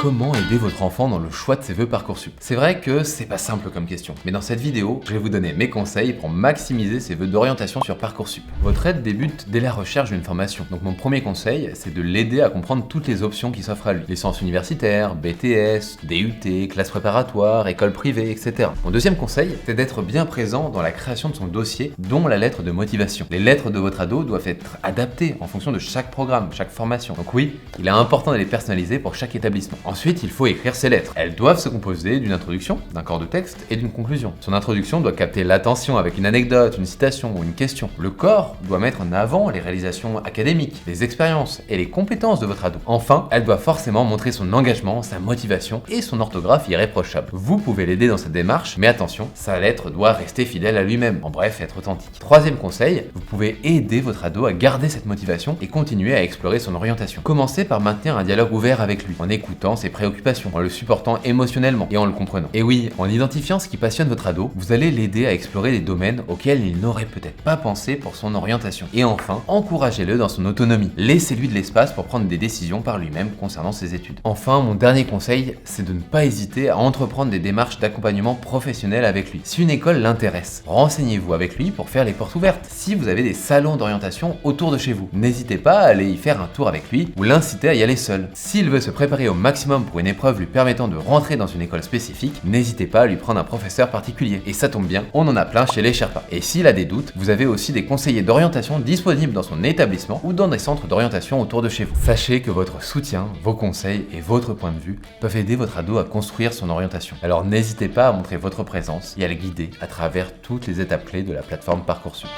Comment aider votre enfant dans le choix de ses vœux Parcoursup? C'est vrai que c'est pas simple comme question, mais dans cette vidéo, je vais vous donner mes conseils pour maximiser ses vœux d'orientation sur Parcoursup. Votre aide débute dès la recherche d'une formation. Donc mon premier conseil, c'est de l'aider à comprendre toutes les options qui s'offrent à lui. Licence universitaire, BTS, DUT, classe préparatoire, école privée, etc. Mon deuxième conseil, c'est d'être bien présent dans la création de son dossier, dont la lettre de motivation. Les lettres de votre ado doivent être adaptées en fonction de chaque programme, chaque formation. Donc oui, il est important de les personnaliser pour chaque établissement. Ensuite, il faut écrire ses lettres. Elles doivent se composer d'une introduction, d'un corps de texte et d'une conclusion. Son introduction doit capter l'attention avec une anecdote, une citation ou une question. Le corps doit mettre en avant les réalisations académiques, les expériences et les compétences de votre ado. Enfin, elle doit forcément montrer son engagement, sa motivation et son orthographe irréprochable. Vous pouvez l'aider dans cette démarche, mais attention, sa lettre doit rester fidèle à lui-même. En bref, être authentique. Troisième conseil, vous pouvez aider votre ado à garder cette motivation et continuer à explorer son orientation. Commencez par maintenir un dialogue ouvert avec lui, en écoutant ses préoccupations, en le supportant émotionnellement et en le comprenant. Et oui, en identifiant ce qui passionne votre ado, vous allez l'aider à explorer des domaines auxquels il n'aurait peut-être pas pensé pour son orientation. Et enfin, encouragez-le dans son autonomie. Laissez-lui de l'espace pour prendre des décisions par lui-même concernant ses études. Enfin, mon dernier conseil, c'est de ne pas hésiter à entreprendre des démarches d'accompagnement professionnel avec lui. Si une école l'intéresse, renseignez-vous avec lui pour faire les portes ouvertes. Si vous avez des salons d'orientation autour de chez vous, n'hésitez pas à aller y faire un tour avec lui ou l'inciter à y aller seul. S'il veut se préparer au maximum pour une épreuve lui permettant de rentrer dans une école spécifique, n'hésitez pas à lui prendre un professeur particulier. Et ça tombe bien, on en a plein chez les Sherpas. Et s'il a des doutes, vous avez aussi des conseillers d'orientation disponibles dans son établissement ou dans des centres d'orientation autour de chez vous. Sachez que votre soutien, vos conseils et votre point de vue peuvent aider votre ado à construire son orientation. Alors n'hésitez pas à montrer votre présence et à le guider à travers toutes les étapes clés de la plateforme Parcoursup.